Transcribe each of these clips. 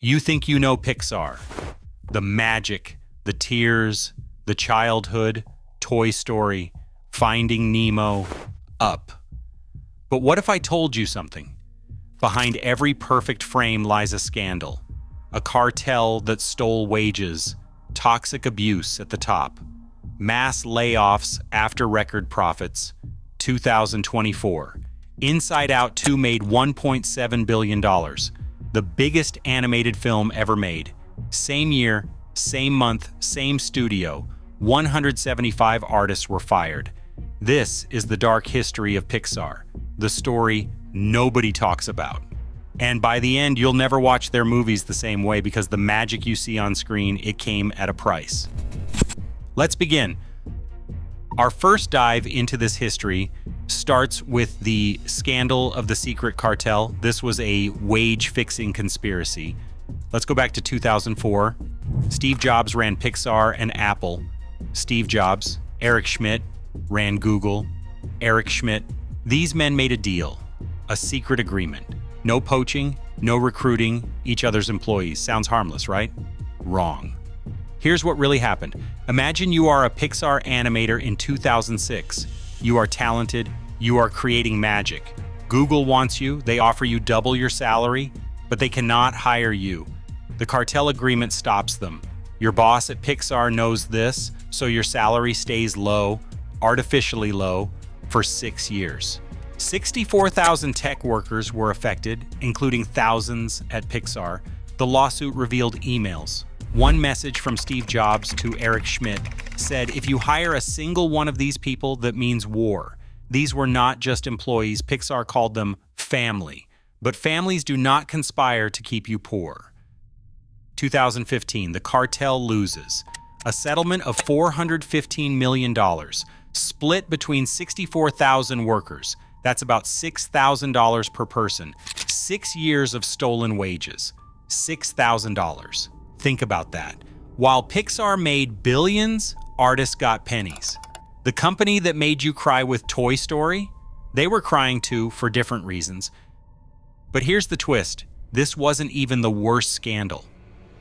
You think you know Pixar. The magic, the tears, the childhood, Toy Story, Finding Nemo, Up. But what if I told you something? Behind every perfect frame lies a scandal, a cartel that stole wages, toxic abuse at the top, mass layoffs after record profits. 2024. Inside Out 2 made $1.7 billion, the biggest animated film ever made. Same year, same month, same studio, 175 artists were fired. This is the dark history of Pixar, the story nobody talks about. And by the end, you'll never watch their movies the same way because the magic you see on screen, it came at a price. Let's begin. Our first dive into this history starts with the scandal of the secret cartel. This was a wage-fixing conspiracy. Let's go back to 2004. Steve Jobs ran Pixar and Apple. Steve Jobs, Eric Schmidt ran Google. Eric Schmidt. These men made a deal, a secret agreement. No poaching, no recruiting each other's employees. Sounds harmless, right? Wrong. Here's what really happened. Imagine you are a Pixar animator in 2006. You are talented, you are creating magic. Google wants you, they offer you double your salary, but they cannot hire you. The cartel agreement stops them. Your boss at Pixar knows this, so your salary stays low, artificially low, for 6 years. 64,000 tech workers were affected, including thousands at Pixar. The lawsuit revealed emails. One message from Steve Jobs to Eric Schmidt said, if you hire a single one of these people, that means war. These were not just employees. Pixar called them family. But families do not conspire to keep you poor. 2015, the cartel loses. A settlement of $415 million, split between 64,000 workers. That's about $6,000 per person. 6 years of stolen wages. $6,000. Think about that. While Pixar made billions, artists got pennies. The company that made you cry with Toy Story, they were crying too for different reasons. But here's the twist. This wasn't even the worst scandal.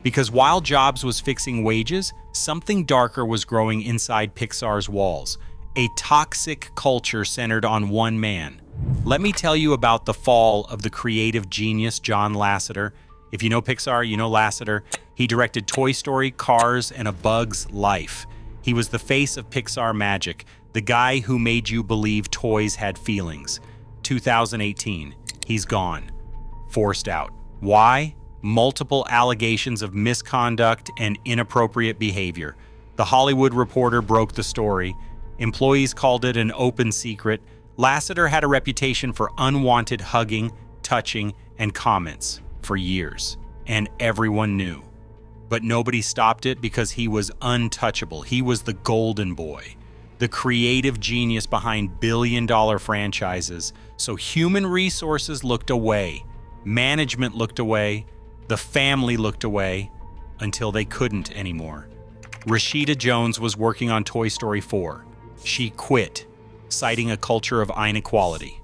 Because while Jobs was fixing wages, something darker was growing inside Pixar's walls. A toxic culture centered on one man. Let me tell you about the fall of the creative genius John Lasseter. If you know Pixar, you know Lasseter. He directed Toy Story, Cars, and A Bug's Life. He was the face of Pixar magic, the guy who made you believe toys had feelings. 2018, he's gone. Forced out. Why? Multiple allegations of misconduct and inappropriate behavior. The Hollywood Reporter broke the story. Employees called it an open secret. Lasseter had a reputation for unwanted hugging, touching, and comments for years, and everyone knew. But nobody stopped it because he was untouchable. He was the golden boy, the creative genius behind billion-dollar franchises. So human resources looked away, management looked away, the family looked away, until they couldn't anymore. Rashida Jones was working on Toy Story 4. She quit, citing a culture of inequality.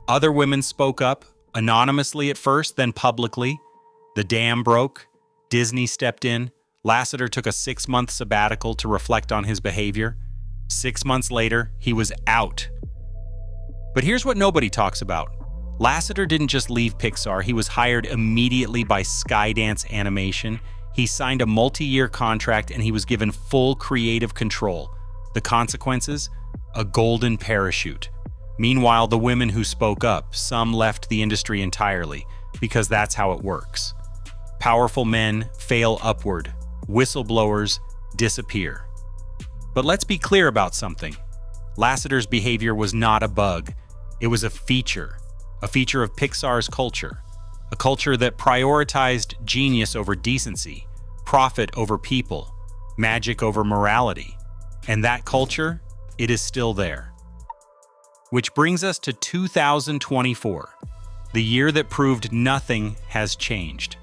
Other women spoke up, anonymously at first, then publicly. The dam broke. Disney stepped in. Lasseter took a 6-month sabbatical to reflect on his behavior. 6 months later, he was out. But here's what nobody talks about. Lasseter didn't just leave Pixar. He was hired immediately by Skydance Animation. He signed a multi-year contract and he was given full creative control. The consequences? A golden parachute. Meanwhile, the women who spoke up, some left the industry entirely, because that's how it works. Powerful men fail upward. Whistleblowers disappear. But let's be clear about something. Lasseter's behavior was not a bug. It was a feature of Pixar's culture. A culture that prioritized genius over decency, profit over people, magic over morality. And that culture, it is still there. Which brings us to 2024, the year that proved nothing has changed.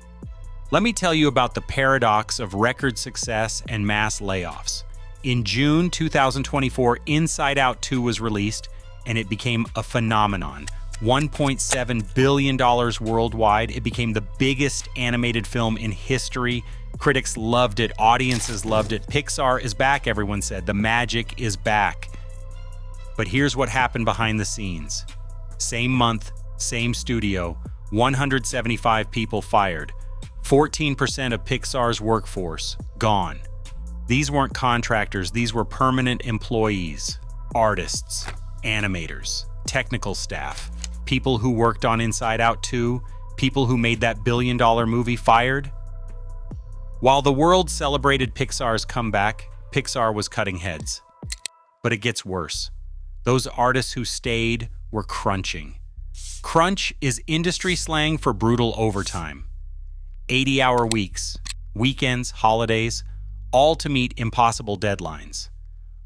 Let me tell you about the paradox of record success and mass layoffs. In June 2024, Inside Out 2 was released, and it became a phenomenon. $1.7 billion worldwide. It became the biggest animated film in history. Critics loved it. Audiences loved it. Pixar is back, everyone said. The magic is back. But here's what happened behind the scenes. Same month, same studio, 175 people fired. 14% of Pixar's workforce gone. These weren't contractors, these were permanent employees, artists, animators, technical staff, people who worked on Inside Out 2, people who made that billion-dollar movie fired. While the world celebrated Pixar's comeback, Pixar was cutting heads. But it gets worse. Those artists who stayed were crunching. Crunch is industry slang for brutal overtime. 80-hour weeks, weekends, holidays, all to meet impossible deadlines.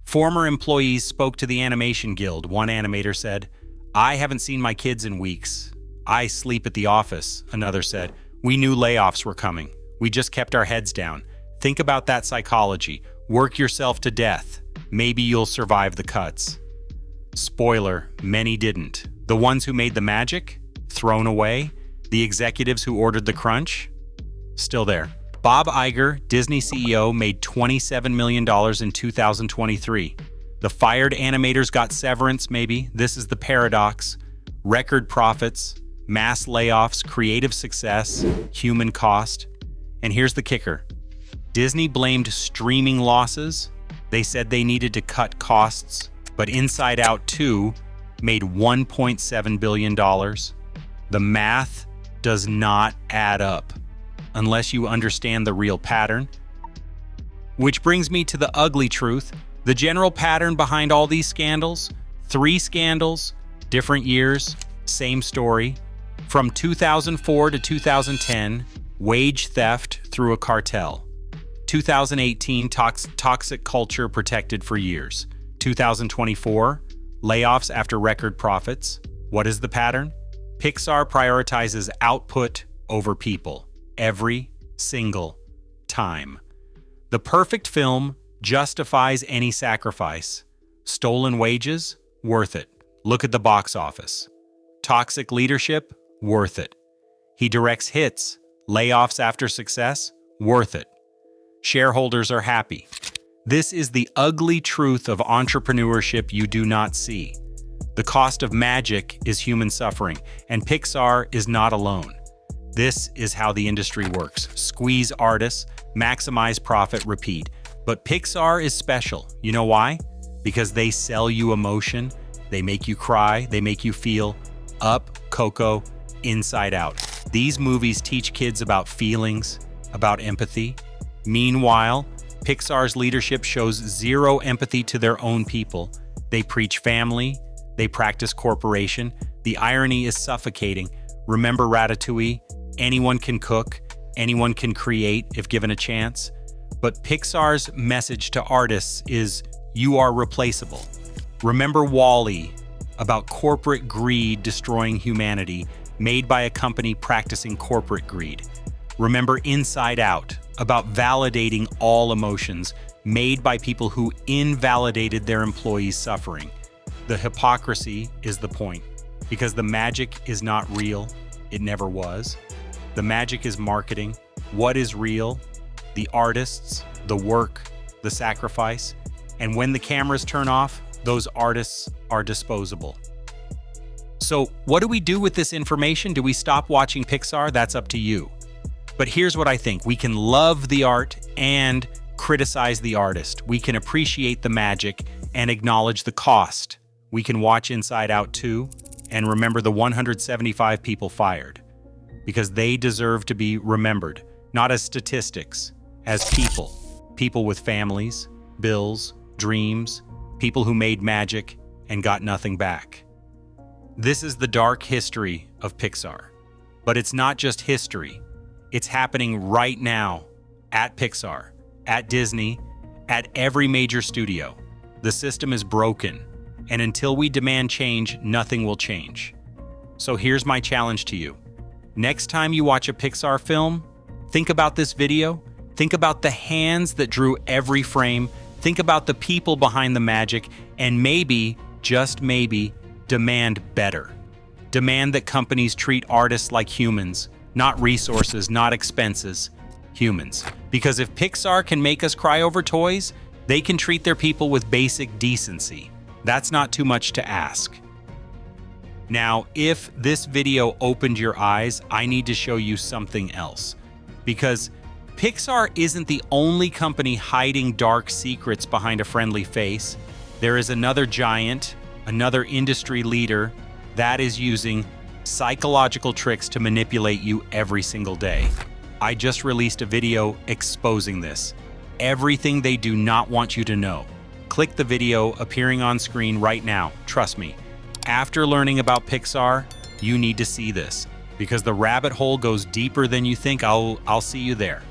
Former employees spoke to the Animation Guild. One animator said, "I haven't seen my kids in weeks. I sleep at the office," another said. "We knew layoffs were coming. We just kept our heads down. Think about that psychology. Work yourself to death. Maybe you'll survive the cuts." Spoiler, many didn't. The ones who made the magic? Thrown away? The executives who ordered the crunch? Still there. Bob Iger, Disney CEO, made $27 million in 2023. The fired animators got severance, maybe. This is the paradox. Record profits, mass layoffs, creative success, human cost. And here's the kicker. Disney blamed streaming losses. They said they needed to cut costs, but Inside Out 2 made $1.7 billion. The math does not add up unless you understand the real pattern. Which brings me to the ugly truth. The general pattern behind all these scandals, 3 scandals, different years, same story. From 2004 to 2010, wage theft through a cartel. 2018, toxic culture protected for years. 2024, layoffs after record profits. What is the pattern? Pixar prioritizes output over people every single time. The perfect film justifies any sacrifice. Stolen wages? Worth it. Look at the box office. Toxic leadership? Worth it. He directs hits. Layoffs after success? Worth it. Shareholders are happy. This is the ugly truth of entrepreneurship you do not see. The cost of magic is human suffering, and Pixar is not alone. This is how the industry works. Squeeze artists, maximize profit, repeat. But Pixar is special. You know why? Because they sell you emotion, they make you cry, they make you feel Up, Coco, Inside Out. These movies teach kids about feelings, about empathy. Meanwhile, Pixar's leadership shows zero empathy to their own people. They preach family, they practice corporation. The irony is suffocating. Remember Ratatouille? Anyone can cook, anyone can create if given a chance. But Pixar's message to artists is, you are replaceable. Remember WALL-E, about corporate greed destroying humanity, made by a company practicing corporate greed. Remember Inside Out, about validating all emotions, made by people who invalidated their employees' suffering. The hypocrisy is the point, because the magic is not real. It never was. The magic is marketing. What is real? The artists, the work, the sacrifice. And when the cameras turn off, those artists are disposable. So what do we do with this information? Do we stop watching Pixar? That's up to you. But here's what I think. We can love the art and criticize the artist. We can appreciate the magic and acknowledge the cost. We can watch Inside Out 2 and remember the 175 people fired, because they deserve to be remembered, not as statistics, as people. People with families, bills, dreams, people who made magic and got nothing back. This is the dark history of Pixar. But it's not just history. It's happening right now at Pixar, at Disney, at every major studio. The system is broken, and until we demand change, nothing will change. So here's my challenge to you. Next time you watch a Pixar film, think about this video. Think about the hands that drew every frame. Think about the people behind the magic, and maybe, just maybe, demand better. Demand that companies treat artists like humans, not resources, not expenses, humans. Because if Pixar can make us cry over toys, they can treat their people with basic decency. That's not too much to ask. Now, if this video opened your eyes, I need to show you something else. Because Pixar isn't the only company hiding dark secrets behind a friendly face. There is another giant, another industry leader that is using psychological tricks to manipulate you every single day. I just released a video exposing this. Everything they do not want you to know. Click the video appearing on screen right now. Trust me. After learning about Pixar, you need to see this because the rabbit hole goes deeper than you think. I'll see you there.